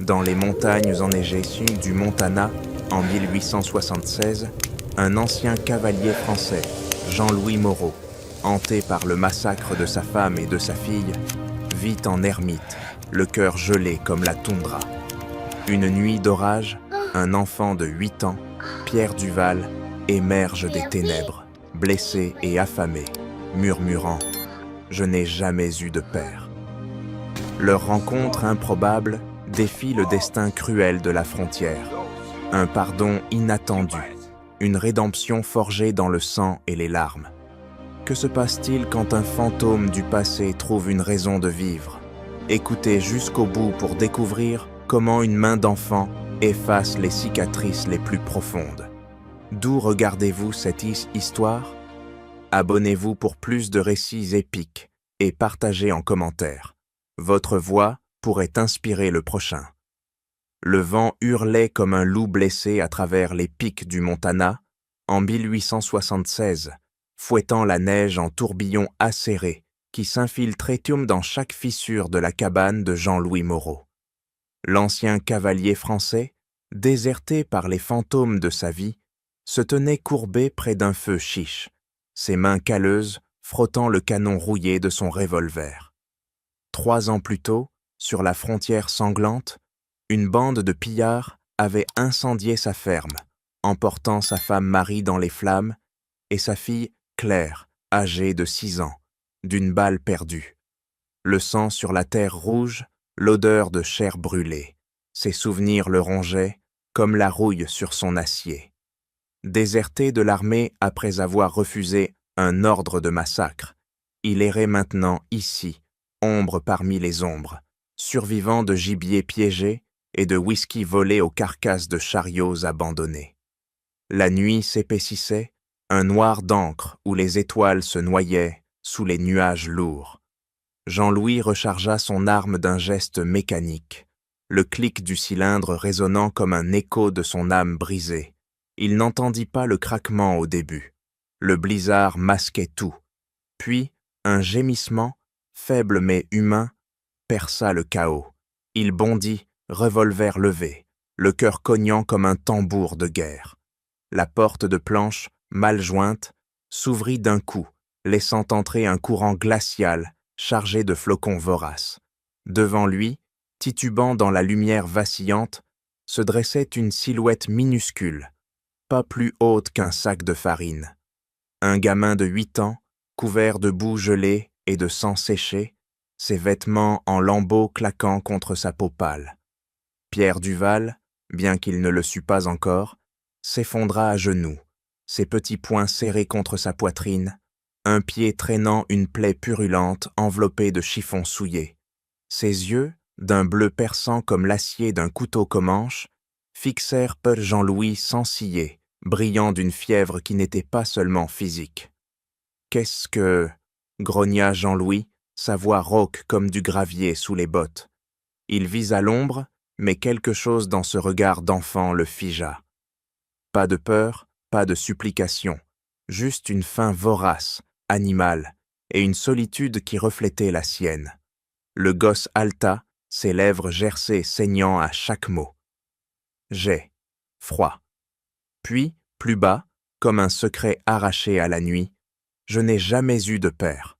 Dans les montagnes enneigées du Montana, en 1876, un ancien cavalier français, Jean-Louis Moreau, hanté par le massacre de sa femme et de sa fille, vit en ermite, le cœur gelé comme la toundra. Une nuit d'orage, un enfant de 8 ans, Pierre Duval, émerge des ténèbres, blessé et affamé, murmurant « Je n'ai jamais eu de père ». Leur rencontre improbable défie le destin cruel de la frontière. Un pardon inattendu, une rédemption forgée dans le sang et les larmes. Que se passe-t-il quand un fantôme du passé trouve une raison de vivre? Écoutez jusqu'au bout pour découvrir comment une main d'enfant efface les cicatrices les plus profondes. D'où regardez-vous cette histoire? Abonnez-vous pour plus de récits épiques et partagez en commentaire. Votre voix pourrait inspirer le prochain. Le vent hurlait comme un loup blessé à travers les pics du Montana en 1876, fouettant la neige en tourbillons acérés qui s'infiltraient dans chaque fissure de la cabane de Jean-Louis Moreau. L'ancien cavalier français, déserté par les fantômes de sa vie, se tenait courbé près d'un feu chiche, ses mains calleuses frottant le canon rouillé de son revolver. 3 ans plus tôt, sur la frontière sanglante, une bande de pillards avait incendié sa ferme, emportant sa femme Marie dans les flammes et sa fille Claire, âgée de 6 ans, d'une balle perdue. Le sang sur la terre rouge, l'odeur de chair brûlée. Ses souvenirs le rongeaient comme la rouille sur son acier. Déserté de l'armée après avoir refusé un ordre de massacre, il errait maintenant ici, ombre parmi les ombres, survivant de gibier piégé et de whisky volé aux carcasses de chariots abandonnés. La nuit s'épaississait, un noir d'encre où les étoiles se noyaient sous les nuages lourds. Jean-Louis rechargea son arme d'un geste mécanique, le clic du cylindre résonnant comme un écho de son âme brisée. Il n'entendit pas le craquement au début. Le blizzard masquait tout. Puis, un gémissement, faible mais humain, perça le chaos. Il bondit, revolver levé, le cœur cognant comme un tambour de guerre. La porte de planche, mal jointe, s'ouvrit d'un coup, laissant entrer un courant glacial chargé de flocons voraces. Devant lui, titubant dans la lumière vacillante, se dressait une silhouette minuscule, pas plus haute qu'un sac de farine. Un gamin de 8 ans, couvert de boue gelée et de sang séché, ses vêtements en lambeaux claquant contre sa peau pâle. Pierre Duval, bien qu'il ne le sût pas encore, s'effondra à genoux, ses petits poings serrés contre sa poitrine, un pied traînant une plaie purulente enveloppée de chiffon souillé. Ses yeux, d'un bleu perçant comme l'acier d'un couteau Comanche, fixèrent Jean-Louis sans ciller, brillant d'une fièvre qui n'était pas seulement physique. « Qu'est-ce que... » grogna Jean-Louis, sa voix rauque comme du gravier sous les bottes. Il visa l'ombre, mais quelque chose dans ce regard d'enfant le figea. Pas de peur, pas de supplication, juste une faim vorace, animale, et une solitude qui reflétait la sienne. Le gosse haleta, ses lèvres gercées saignant à chaque mot. J'ai froid. Puis, plus bas, comme un secret arraché à la nuit, je n'ai jamais eu de père.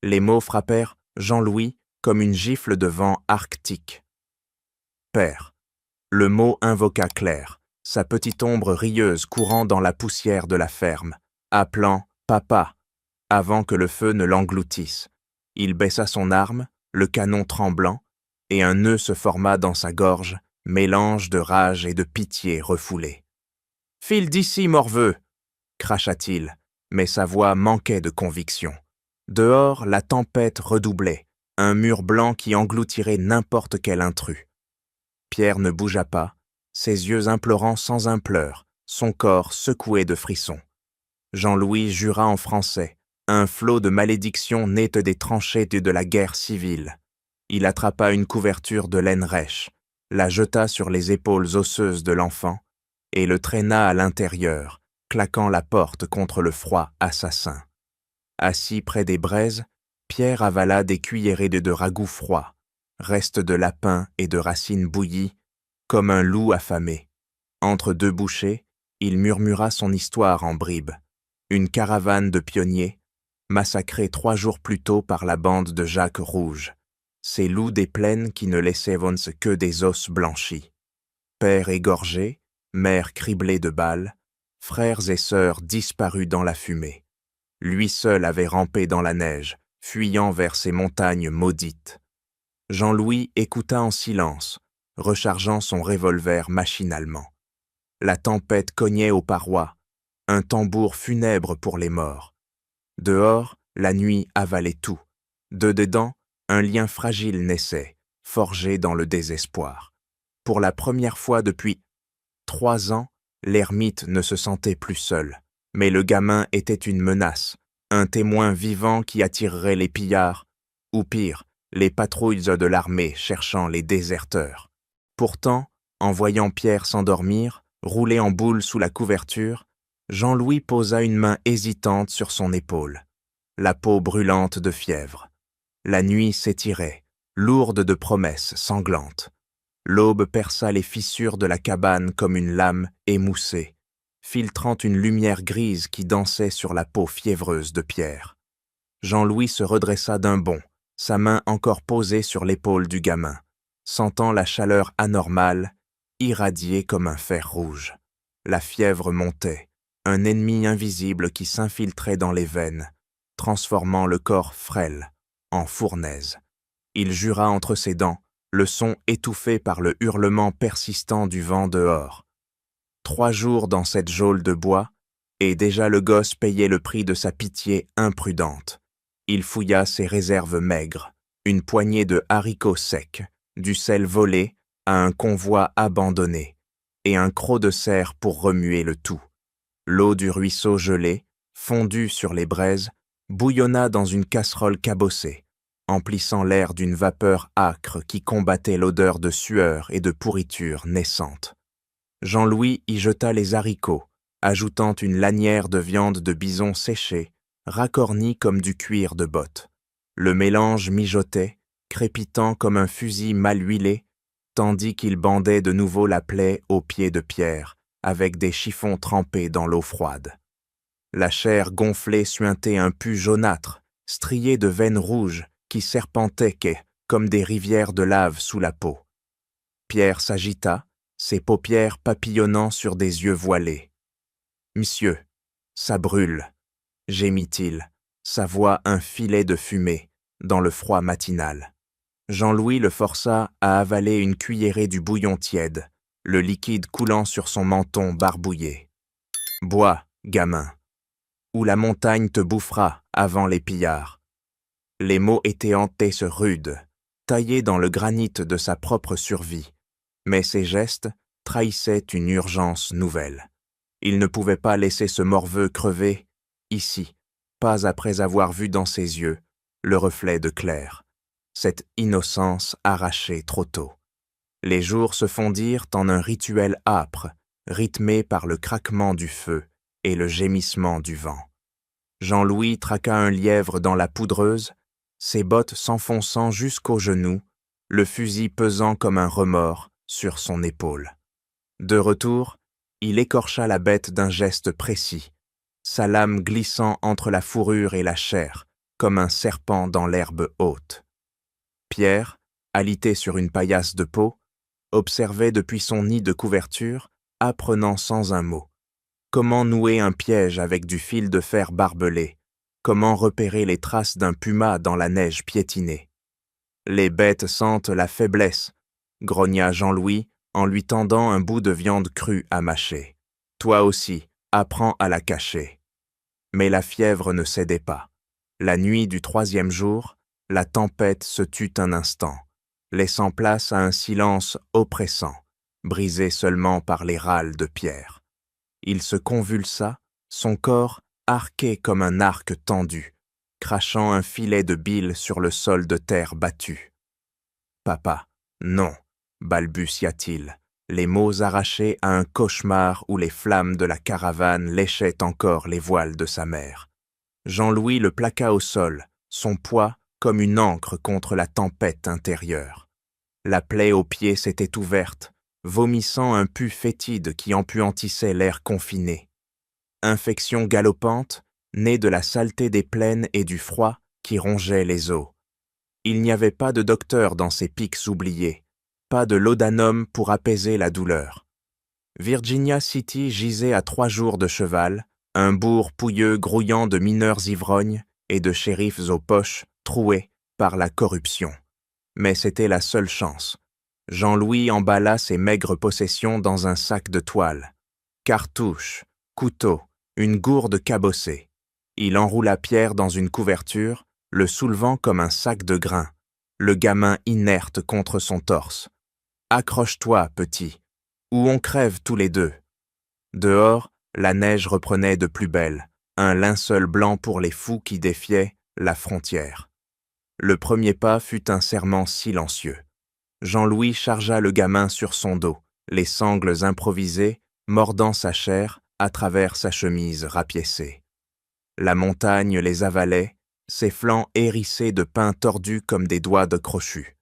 Les mots frappèrent Jean-Louis comme une gifle de vent arctique. Père. Le mot invoqua Claire, sa petite ombre rieuse courant dans la poussière de la ferme, appelant « Papa » avant que le feu ne l'engloutisse. Il baissa son arme, le canon tremblant, et un nœud se forma dans sa gorge, mélange de rage et de pitié refoulée. « File d'ici, morveux !» cracha-t-il, mais sa voix manquait de conviction. Dehors, la tempête redoublait, un mur blanc qui engloutirait n'importe quel intrus. Pierre ne bougea pas, ses yeux implorant sans un pleur, son corps secoué de frissons. Jean-Louis jura en français, un flot de malédictions né des tranchées de la guerre civile. Il attrapa une couverture de laine rêche, la jeta sur les épaules osseuses de l'enfant et le traîna à l'intérieur, claquant la porte contre le froid assassin. Assis près des braises, Pierre avala des cuillerées de ragoût froid, restes de lapin et de racines bouillies, comme un loup affamé. Entre deux bouchées, il murmura son histoire en bribes. Une caravane de pionniers, massacrée 3 jours plus tôt par la bande de Jacques Rouge. Ces loups des plaines qui ne laissaient que des os blanchis. Père égorgé, mère criblée de balles, frères et sœurs disparus dans la fumée. Lui seul avait rampé dans la neige, fuyant vers ces montagnes maudites. Jean-Louis écouta en silence, rechargeant son revolver machinalement. La tempête cognait aux parois, un tambour funèbre pour les morts. Dehors, la nuit avalait tout. De dedans, un lien fragile naissait, forgé dans le désespoir. Pour la première fois depuis 3 ans, l'ermite ne se sentait plus seul. Mais le gamin était une menace, un témoin vivant qui attirerait les pillards, ou pire, les patrouilles de l'armée cherchant les déserteurs. Pourtant, en voyant Pierre s'endormir, roulé en boule sous la couverture, Jean-Louis posa une main hésitante sur son épaule, la peau brûlante de fièvre. La nuit s'étirait, lourde de promesses sanglantes. L'aube perça les fissures de la cabane comme une lame émoussée, filtrant une lumière grise qui dansait sur la peau fiévreuse de Pierre. Jean-Louis se redressa d'un bond, sa main encore posée sur l'épaule du gamin, sentant la chaleur anormale, irradiée comme un fer rouge. La fièvre montait, un ennemi invisible qui s'infiltrait dans les veines, transformant le corps frêle en fournaise. Il jura entre ses dents, le son étouffé par le hurlement persistant du vent dehors. 3 jours dans cette geôle de bois, et déjà le gosse payait le prix de sa pitié imprudente. Il fouilla ses réserves maigres, une poignée de haricots secs, du sel volé à un convoi abandonné, et un croc de cerf pour remuer le tout. L'eau du ruisseau gelée, fondue sur les braises, bouillonna dans une casserole cabossée, emplissant l'air d'une vapeur âcre qui combattait l'odeur de sueur et de pourriture naissante. Jean-Louis y jeta les haricots, ajoutant une lanière de viande de bison séchée, racornie comme du cuir de botte. Le mélange mijotait, crépitant comme un fusil mal huilé, tandis qu'il bandait de nouveau la plaie aux pieds de Pierre, avec des chiffons trempés dans l'eau froide. La chair gonflée suintait un pus jaunâtre, strié de veines rouges qui serpentaient comme des rivières de lave sous la peau. Pierre s'agita, ses paupières papillonnant sur des yeux voilés. « Monsieur, ça brûle », gémit-il, sa voix un filet de fumée, dans le froid matinal. Jean-Louis le força à avaler une cuillerée du bouillon tiède, le liquide coulant sur son menton barbouillé. « Bois, gamin, ou la montagne te bouffera avant les pillards. » Les mots étaient rudes, taillés dans le granit de sa propre survie, mais ses gestes trahissaient une urgence nouvelle. Il ne pouvait pas laisser ce morveux crever, ici, pas après avoir vu dans ses yeux le reflet de Claire, cette innocence arrachée trop tôt. Les jours se fondirent en un rituel âpre, rythmé par le craquement du feu et le gémissement du vent. Jean-Louis traqua un lièvre dans la poudreuse, ses bottes s'enfonçant jusqu'aux genoux, le fusil pesant comme un remords sur son épaule. De retour, il écorcha la bête d'un geste précis, sa lame glissant entre la fourrure et la chair, comme un serpent dans l'herbe haute. Pierre, alité sur une paillasse de peau, observait depuis son nid de couverture, apprenant sans un mot. Comment nouer un piège avec du fil de fer barbelé? Comment repérer les traces d'un puma dans la neige piétinée? Les bêtes sentent la faiblesse, grogna Jean-Louis en lui tendant un bout de viande crue à mâcher. Toi aussi, apprends à la cacher. Mais la fièvre ne cédait pas. La nuit du 3e jour, la tempête se tut un instant, laissant place à un silence oppressant, brisé seulement par les râles de Pierre. Il se convulsa, son corps arqué comme un arc tendu, crachant un filet de bile sur le sol de terre battu. « Papa, non !» balbutia-t-il, les mots arrachés à un cauchemar où les flammes de la caravane léchaient encore les voiles de sa mère. Jean-Louis le plaqua au sol, son poids comme une ancre contre la tempête intérieure. La plaie au pied s'était ouverte, vomissant un pus fétide qui empuantissait l'air confiné. Infection galopante, née de la saleté des plaines et du froid qui rongeait les os. Il n'y avait pas de docteur dans ces pics oubliés, pas de laudanum pour apaiser la douleur. Virginia City gisait à 3 jours de cheval, un bourg pouilleux grouillant de mineurs ivrognes et de shérifs aux poches troués par la corruption. Mais c'était la seule chance. Jean-Louis emballa ses maigres possessions dans un sac de toile. Cartouches, couteaux, une gourde cabossée. Il enroula Pierre dans une couverture, le soulevant comme un sac de grains, le gamin inerte contre son torse. « Accroche-toi, petit, ou on crève tous les deux. » Dehors, la neige reprenait de plus belle, un linceul blanc pour les fous qui défiaient la frontière. Le premier pas fut un serment silencieux. Jean-Louis chargea le gamin sur son dos, les sangles improvisées, mordant sa chair à travers sa chemise rapiécée. La montagne les avalait, ses flancs hérissés de pins tordus comme des doigts de crochus.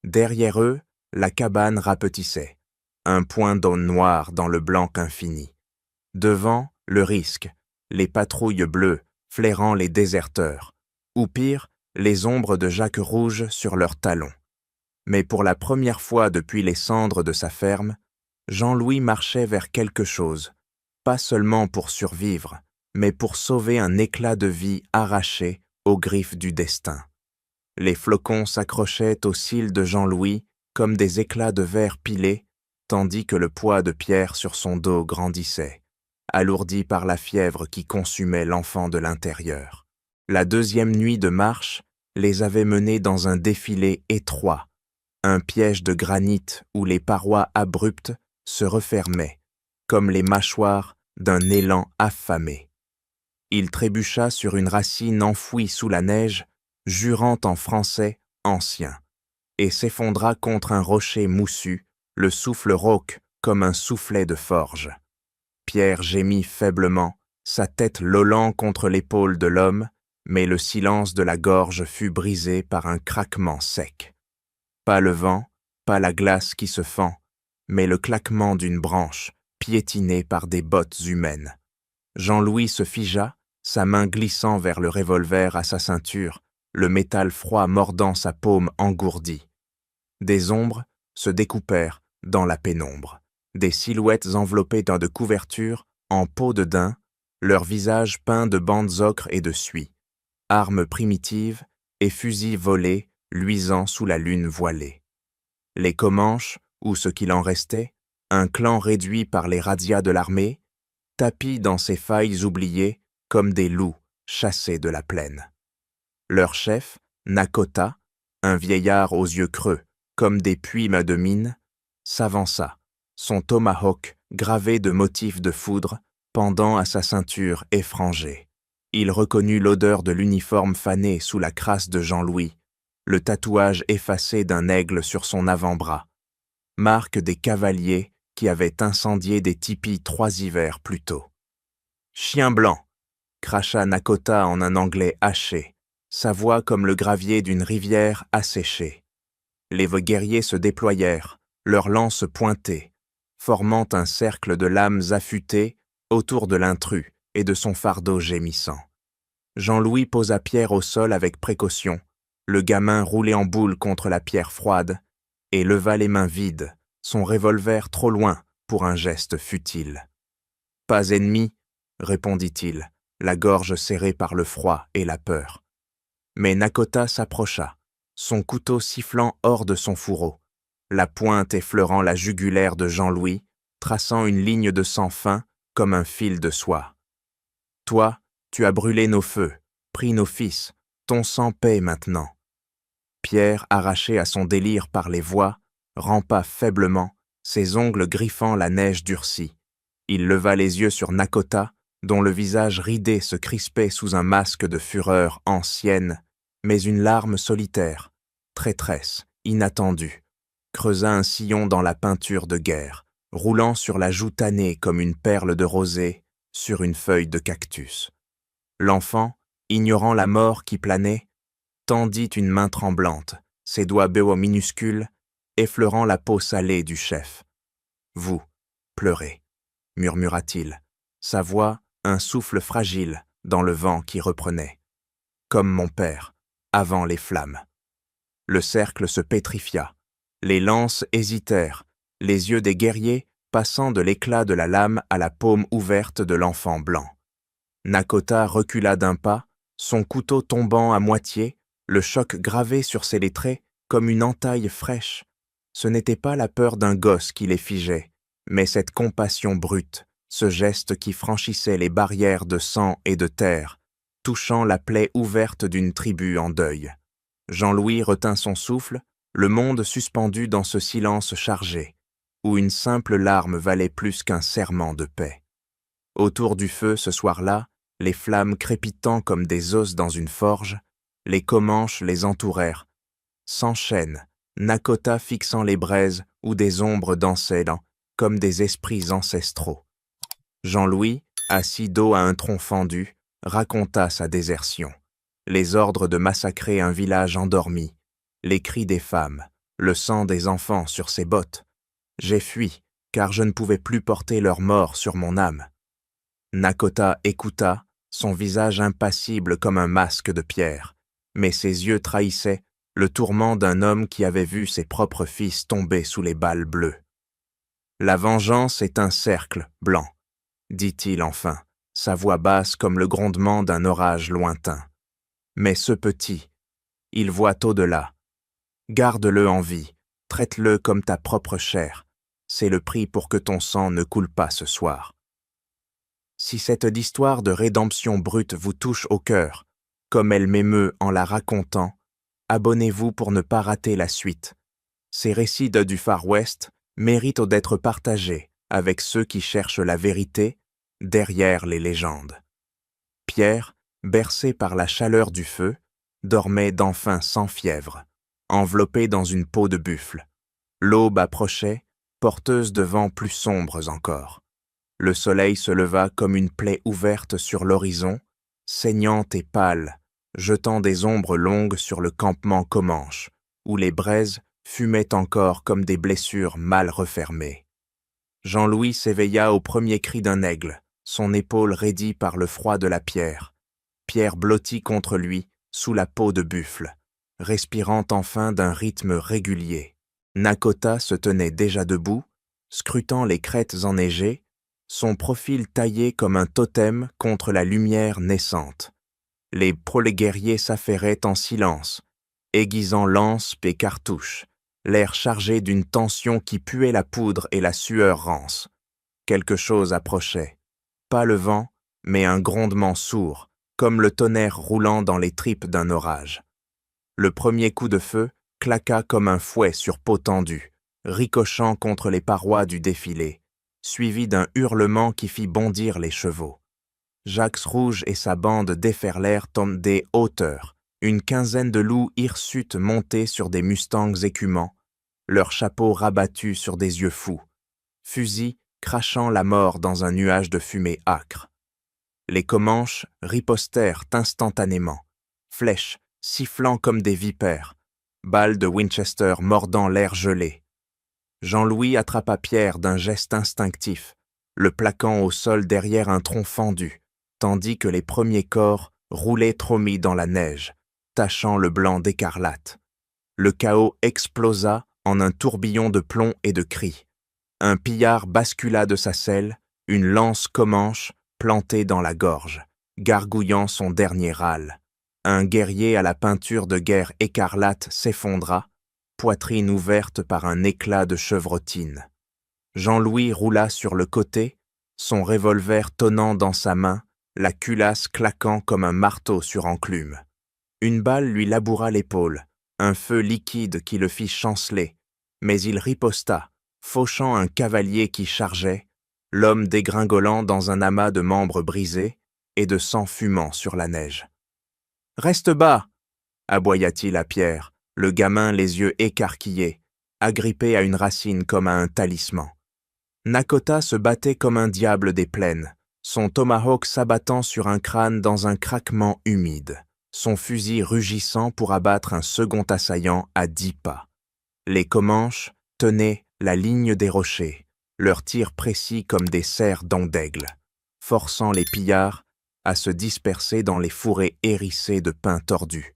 Derrière eux, la cabane rapetissait, un point d'eau noire dans le blanc infini. Devant, le risque, les patrouilles bleues flairant les déserteurs, ou pire, les ombres de Jacques Rouge sur leurs talons. Mais pour la première fois depuis les cendres de sa ferme, Jean-Louis marchait vers quelque chose, pas seulement pour survivre, mais pour sauver un éclat de vie arraché aux griffes du destin. Les flocons s'accrochaient aux cils de Jean-Louis comme des éclats de verre pilés, tandis que le poids de Pierre sur son dos grandissait, alourdi par la fièvre qui consumait l'enfant de l'intérieur. La deuxième nuit de marche les avait menés dans un défilé étroit, un piège de granit où les parois abruptes se refermaient, comme les mâchoires d'un élan affamé. Il trébucha sur une racine enfouie sous la neige, jurant en français ancien, et s'effondra contre un rocher moussu, le souffle rauque comme un soufflet de forge. Pierre gémit faiblement, sa tête lollant contre l'épaule de l'homme, mais le silence de la gorge fut brisé par un craquement sec. Pas le vent, pas la glace qui se fend, mais le claquement d'une branche, piétinée par des bottes humaines. Jean-Louis se figea, sa main glissant vers le revolver à sa ceinture, le métal froid mordant sa paume engourdie. Des ombres se découpèrent dans la pénombre, des silhouettes enveloppées de couvertures, en peau de daim, leurs visages peints de bandes ocre et de suie, armes primitives et fusils volés, luisant sous la lune voilée. Les Comanches, ou ce qu'il en restait, un clan réduit par les razzias de l'armée, tapis dans ces failles oubliées comme des loups chassés de la plaine. Leur chef, Nakota, un vieillard aux yeux creux, comme des puits de mine, s'avança, son tomahawk gravé de motifs de foudre pendant à sa ceinture effrangée. Il reconnut l'odeur de l'uniforme fané sous la crasse de Jean-Louis, le tatouage effacé d'un aigle sur son avant-bras, marque des cavaliers qui avaient incendié des tipis 3 hivers plus tôt. « Chien blanc !» cracha Nakota en un anglais haché, sa voix comme le gravier d'une rivière asséchée. Les guerriers se déployèrent, leurs lances pointées, formant un cercle de lames affûtées autour de l'intrus et de son fardeau gémissant. Jean-Louis posa Pierre au sol avec précaution, le gamin roulé en boule contre la pierre froide, et leva les mains vides, son revolver trop loin pour un geste futile. « Pas ennemi » répondit-il, la gorge serrée par le froid et la peur. Mais Nakota s'approcha, son couteau sifflant hors de son fourreau, la pointe effleurant la jugulaire de Jean-Louis, traçant une ligne de sang fin comme un fil de soie. « Toi, tu as brûlé nos feux, pris nos fils, ton sang paie maintenant. » Pierre, arraché à son délire par les voix, rampa faiblement, ses ongles griffant la neige durcie. Il leva les yeux sur Nakota, dont le visage ridé se crispait sous un masque de fureur ancienne, mais une larme solitaire, traîtresse, inattendue, creusa un sillon dans la peinture de guerre, roulant sur la joue tannée comme une perle de rosée sur une feuille de cactus. L'enfant, ignorant la mort qui planait, tendit une main tremblante, ses doigts béaux minuscules, effleurant la peau salée du chef. « Vous, pleurez », murmura-t-il, sa voix un souffle fragile dans le vent qui reprenait. « Comme mon père, avant les flammes. » Le cercle se pétrifia. Les lances hésitèrent, les yeux des guerriers passant de l'éclat de la lame à la paume ouverte de l'enfant blanc. Nakota recula d'un pas, son couteau tombant à moitié, le choc gravé sur ses lettrés comme une entaille fraîche. Ce n'était pas la peur d'un gosse qui les figeait, mais cette compassion brute, ce geste qui franchissait les barrières de sang et de terre, touchant la plaie ouverte d'une tribu en deuil. Jean-Louis retint son souffle, le monde suspendu dans ce silence chargé, où une simple larme valait plus qu'un serment de paix. Autour du feu, ce soir-là, les flammes crépitant comme des os dans une forge, les Comanches les entourèrent. Sans chaîne, Nakota fixant les braises où des ombres dansaient comme des esprits ancestraux. Jean-Louis, assis dos à un tronc fendu, raconta sa désertion. Les ordres de massacrer un village endormi, les cris des femmes, le sang des enfants sur ses bottes. J'ai fui, car je ne pouvais plus porter leur mort sur mon âme. Nakota écouta, son visage impassible comme un masque de pierre, mais ses yeux trahissaient le tourment d'un homme qui avait vu ses propres fils tomber sous les balles bleues. « La vengeance est un cercle blanc, » dit-il enfin, sa voix basse comme le grondement d'un orage lointain. « Mais ce petit, il voit au-delà. Garde-le en vie, traite-le comme ta propre chair. C'est le prix pour que ton sang ne coule pas ce soir. » Si cette histoire de rédemption brute vous touche au cœur, comme elle m'émeut en la racontant, abonnez-vous pour ne pas rater la suite. Ces récits du Far West méritent d'être partagés avec ceux qui cherchent la vérité derrière les légendes. Pierre, bercé par la chaleur du feu, dormait d'enfin sans fièvre, enveloppé dans une peau de buffle. L'aube approchait, porteuse de vents plus sombres encore. Le soleil se leva comme une plaie ouverte sur l'horizon, saignante et pâle, jetant des ombres longues sur le campement Comanche, où les braises fumaient encore comme des blessures mal refermées. Jean-Louis s'éveilla au premier cri d'un aigle, son épaule raidie par le froid de la pierre. Pierre blottit contre lui, sous la peau de buffle, respirant enfin d'un rythme régulier. Nakota se tenait déjà debout, scrutant les crêtes enneigées, son profil taillé comme un totem contre la lumière naissante. Les proléguerriers s'affairaient en silence, aiguisant lances et cartouches, l'air chargé d'une tension qui puait la poudre et la sueur rance. Quelque chose approchait. Pas le vent, mais un grondement sourd, comme le tonnerre roulant dans les tripes d'un orage. Le premier coup de feu claqua comme un fouet sur peau tendue, ricochant contre les parois du défilé, suivi d'un hurlement qui fit bondir les chevaux. Jacques Rouge et sa bande déferlèrent des hauteurs, une quinzaine de loups hirsutes montés sur des mustangs écumants, leurs chapeaux rabattus sur des yeux fous, fusils crachant la mort dans un nuage de fumée âcre. Les Comanches ripostèrent instantanément, flèches sifflant comme des vipères, balles de Winchester mordant l'air gelé. Jean-Louis attrapa Pierre d'un geste instinctif, le plaquant au sol derrière un tronc fendu, tandis que les premiers corps roulaient trommis dans la neige, tachant le blanc d'écarlate. Le chaos explosa en un tourbillon de plomb et de cris. Un pillard bascula de sa selle, une lance Comanche plantée dans la gorge, gargouillant son dernier râle. Un guerrier à la peinture de guerre écarlate s'effondra, poitrine ouverte par un éclat de chevrotine. Jean-Louis roula sur le côté, son revolver tonnant dans sa main, la culasse claquant comme un marteau sur enclume. Une balle lui laboura l'épaule, un feu liquide qui le fit chanceler, mais il riposta, fauchant un cavalier qui chargeait, l'homme dégringolant dans un amas de membres brisés et de sang fumant sur la neige. « Reste bas !» aboya-t-il à Pierre, le gamin les yeux écarquillés, agrippé à une racine comme à un talisman. Nakota se battait comme un diable des plaines, son tomahawk s'abattant sur un crâne dans un craquement humide, son fusil rugissant pour abattre un second assaillant à 10 pas. Les Comanches tenaient la ligne des rochers, leurs tirs précis comme des serres dents d'aigle, forçant les pillards à se disperser dans les fourrés hérissés de pins tordus.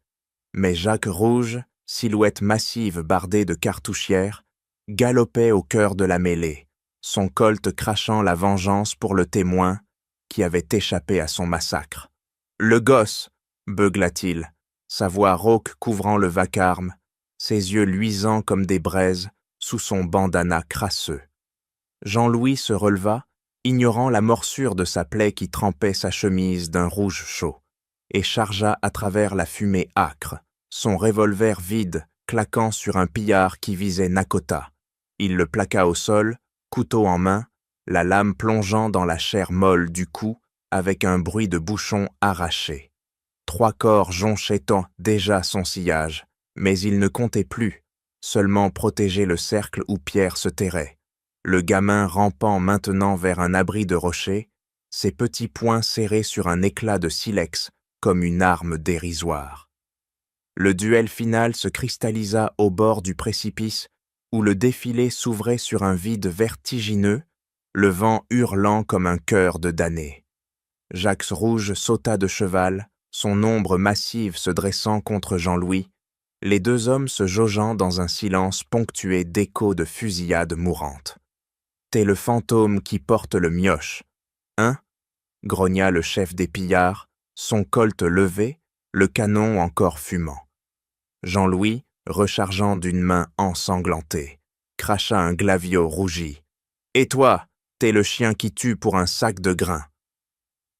Mais Jacques Rouge, silhouette massive bardée de cartouchières, galopait au cœur de la mêlée, son colt crachant la vengeance pour le témoin qui avait échappé à son massacre. « Le gosse !» beugla-t-il, sa voix rauque couvrant le vacarme, ses yeux luisants comme des braises sous son bandana crasseux. Jean-Louis se releva, ignorant la morsure de sa plaie qui trempait sa chemise d'un rouge chaud, et chargea à travers la fumée âcre, son revolver vide claquant sur un pillard qui visait Nakota. Il le plaqua au sol, couteau en main, la lame plongeant dans la chair molle du cou avec un bruit de bouchon arraché. 3 corps jonchaient déjà son sillage, mais il ne comptait plus, seulement protéger le cercle où Pierre se terrait. Le gamin rampant maintenant vers un abri de rochers, ses petits poings serrés sur un éclat de silex comme une arme dérisoire. Le duel final se cristallisa au bord du précipice où le défilé s'ouvrait sur un vide vertigineux, le vent hurlant comme un chœur de damnés. Jacques Rouge sauta de cheval, son ombre massive se dressant contre Jean-Louis, les 2 hommes se jaugeant dans un silence ponctué d'échos de fusillades mourantes. « T'es le fantôme qui porte le mioche, hein ?» grogna le chef des pillards, son colt levé, le canon encore fumant. Jean-Louis, rechargeant d'une main ensanglantée, cracha un glavio rougi. « Et toi, t'es le chien qui tue pour un sac de grains. »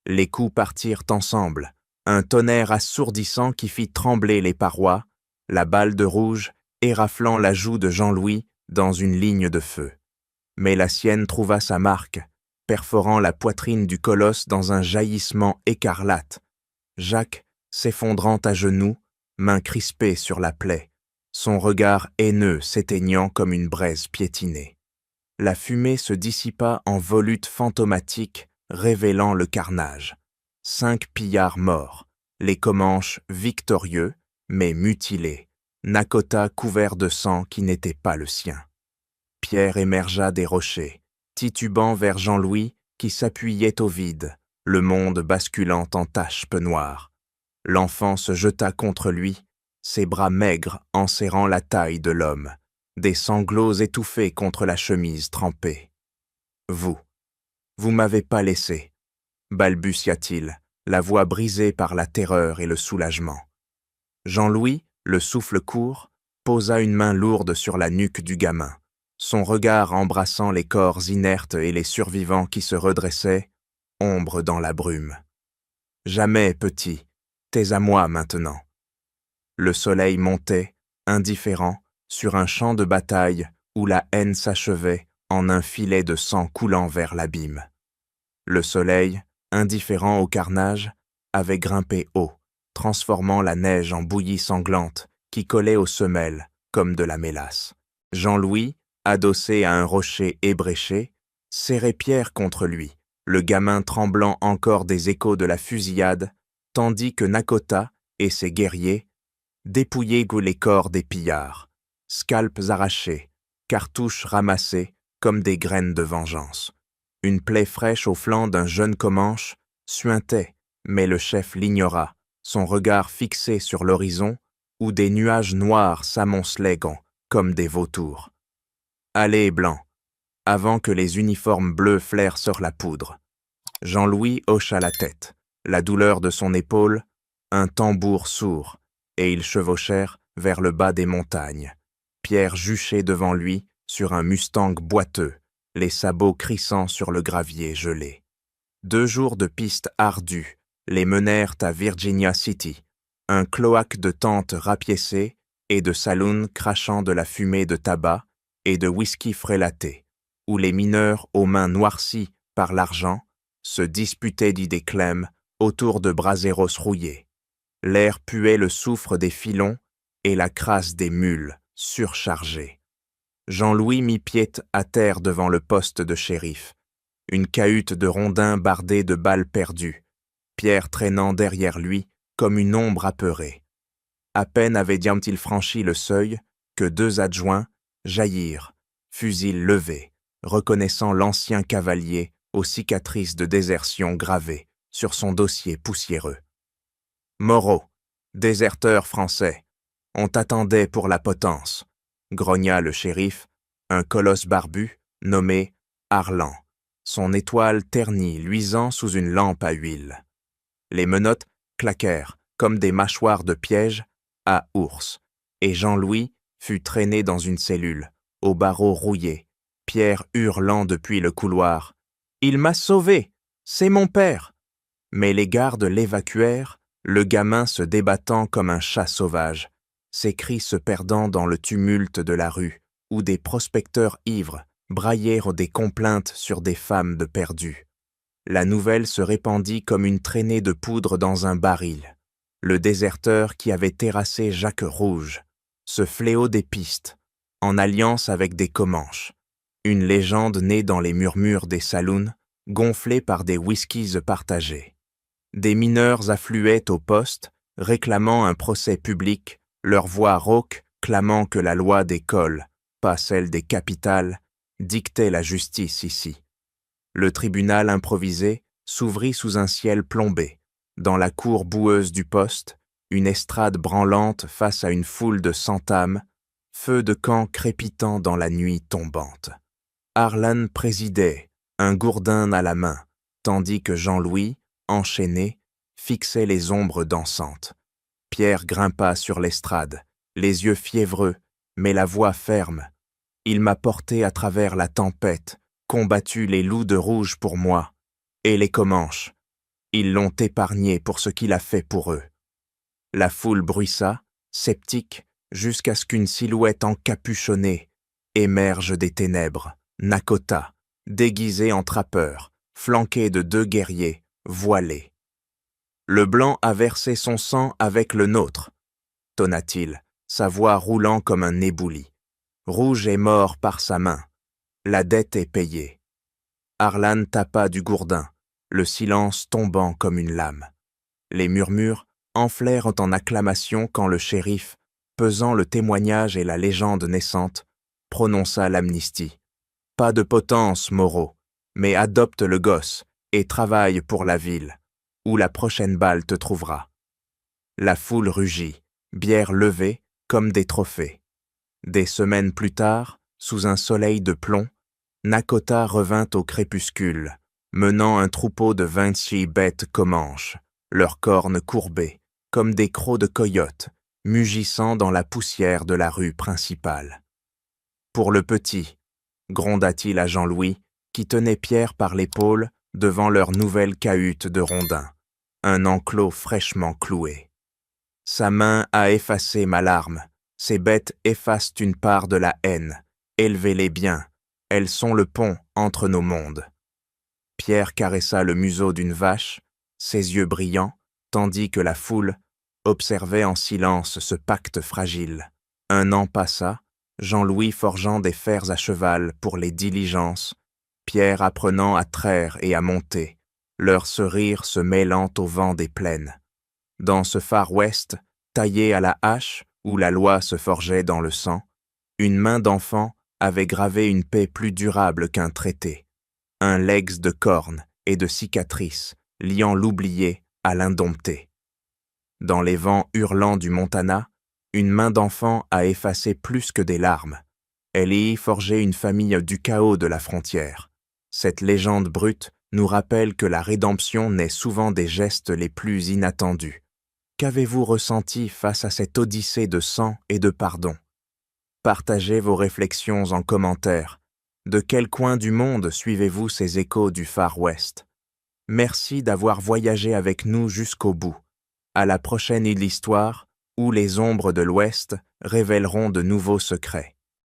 Les coups partirent ensemble, un tonnerre assourdissant qui fit trembler les parois, la balle de rouge éraflant la joue de Jean-Louis dans une ligne de feu. Mais la sienne trouva sa marque, perforant la poitrine du colosse dans un jaillissement écarlate. Jacques, s'effondrant à genoux, mains crispées sur la plaie, son regard haineux s'éteignant comme une braise piétinée. La fumée se dissipa en volutes fantomatiques, révélant le carnage. 5 pillards morts, les Comanches victorieux, mais mutilés, Nakota couvert de sang qui n'était pas le sien. Pierre émergea des rochers, titubant vers Jean-Louis qui s'appuyait au vide, le monde basculant en taches noires. L'enfant se jeta contre lui, ses bras maigres enserrant la taille de l'homme, des sanglots étouffés contre la chemise trempée. « Vous m'avez pas laissé, » balbutia-t-il, la voix brisée par la terreur et le soulagement. Jean-Louis, le souffle court, posa une main lourde sur la nuque du gamin, son regard embrassant les corps inertes et les survivants qui se redressaient, ombre dans la brume. « Jamais, petit, t'es à moi maintenant. » Le soleil montait, indifférent, sur un champ de bataille où la haine s'achevait en un filet de sang coulant vers l'abîme. Le soleil, indifférent au carnage, avait grimpé haut, transformant la neige en bouillie sanglante qui collait aux semelles comme de la mélasse. Jean-Louis, adossé à un rocher ébréché, serrait Pierre contre lui, le gamin tremblant encore des échos de la fusillade, tandis que Nakota et ses guerriers dépouillaient les corps des pillards, scalps arrachés, cartouches ramassées comme des graines de vengeance. Une plaie fraîche au flanc d'un jeune Comanche suintait, mais le chef l'ignora, son regard fixé sur l'horizon où des nuages noirs s'amoncelaient comme des vautours. « Allez, blanc !» avant que les uniformes bleus flairent sur la poudre. Jean-Louis hocha la tête, la douleur de son épaule, un tambour sourd, et ils chevauchèrent vers le bas des montagnes. Pierre juchait devant lui sur un Mustang boiteux, les sabots crissant sur le gravier gelé. 2 jours de piste ardue les menèrent à Virginia City, un cloaque de tentes rapiécées et de saloons crachant de la fumée de tabac et de whisky frélaté, où les mineurs aux mains noircies par l'argent se disputaient d'idées clèmes autour de braseros rouillés. L'air puait le soufre des filons et la crasse des mules surchargées. Jean-Louis mit pied à terre devant le poste de shérif, une cahute de rondins bardée de balles perdues, Pierre traînant derrière lui comme une ombre apeurée. À peine avait-il franchi le seuil que 2 adjoints, jaillirent, fusils levés, reconnaissant l'ancien cavalier aux cicatrices de désertion gravées sur son dossier poussiéreux. « Moreau, déserteur français, on t'attendait pour la potence », grogna le shérif, un colosse barbu nommé Arlan, son étoile ternie luisant sous une lampe à huile. Les menottes claquèrent comme des mâchoires de piège à ours, et Jean-Louis fut traîné dans une cellule, aux barreaux rouillés, Pierre hurlant depuis le couloir. « Il m'a sauvé! C'est mon père !» Mais les gardes l'évacuèrent, le gamin se débattant comme un chat sauvage, ses cris se perdant dans le tumulte de la rue, où des prospecteurs ivres braillèrent des complaintes sur des femmes de perdues. La nouvelle se répandit comme une traînée de poudre dans un baril. Le déserteur qui avait terrassé Jacques Rouge, ce fléau des pistes, en alliance avec des Comanches, une légende née dans les murmures des saloons, gonflée par des whiskies partagés. Des mineurs affluaient au poste, réclamant un procès public, leur voix rauque clamant que la loi des cols, pas celle des capitales, dictait la justice ici. Le tribunal improvisé s'ouvrit sous un ciel plombé. Dans la cour boueuse du poste, une estrade branlante face à une foule de centames, feu de camp crépitant dans la nuit tombante. Arlan présidait, un gourdin à la main, tandis que Jean-Louis, enchaîné, fixait les ombres dansantes. Pierre grimpa sur l'estrade, les yeux fiévreux, mais la voix ferme. Il m'a porté à travers la tempête, combattu les loups de rouge pour moi, et les Comanches. Ils l'ont épargné pour ce qu'il a fait pour eux. La foule bruissa, sceptique, jusqu'à ce qu'une silhouette encapuchonnée émerge des ténèbres, Nakota, déguisé en trappeur, flanqué de 2 guerriers, voilés. « Le blanc a versé son sang avec le nôtre », tonna-t-il, sa voix roulant comme un éboulis. « Rouge est mort par sa main. La dette est payée. » Arlan tapa du gourdin, le silence tombant comme une lame. Les murmures enflèrent en acclamation quand le shérif, pesant le témoignage et la légende naissante, prononça l'amnistie. « Pas de potence, Moreau, mais adopte le gosse et travaille pour la ville, où la prochaine balle te trouvera. » La foule rugit, bière levée comme des trophées. Des semaines plus tard, sous un soleil de plomb, Nakota revint au crépuscule, menant un troupeau de 26 bêtes Comanches, leurs cornes courbées, comme des crocs de coyotes, mugissant dans la poussière de la rue principale. « Pour le petit », gronda-t-il à Jean-Louis, qui tenait Pierre par l'épaule devant leur nouvelle cahute de rondins, un enclos fraîchement cloué. Sa main a effacé ma larme, ces bêtes effacent une part de la haine, élevez-les bien, elles sont le pont entre nos mondes. Pierre caressa le museau d'une vache, ses yeux brillants, tandis que la foule observait en silence ce pacte fragile. Un an passa, Jean-Louis forgeant des fers à cheval pour les diligences, Pierre apprenant à traire et à monter, leur sourire se mêlant au vent des plaines. Dans ce Far West, taillé à la hache, où la loi se forgeait dans le sang, une main d'enfant avait gravé une paix plus durable qu'un traité, un legs de cornes et de cicatrices liant l'oublié à l'indompté. Dans les vents hurlants du Montana, une main d'enfant a effacé plus que des larmes. Elle y forgé une famille du chaos de la frontière. Cette légende brute nous rappelle que la rédemption naît souvent des gestes les plus inattendus. Qu'avez-vous ressenti face à cette odyssée de sang et de pardon? Partagez vos réflexions en commentaire. De quel coin du monde suivez-vous ces échos du Far West? Merci d'avoir voyagé avec nous jusqu'au bout. À la prochaine île d'histoire, où les ombres de l'Ouest révéleront de nouveaux secrets.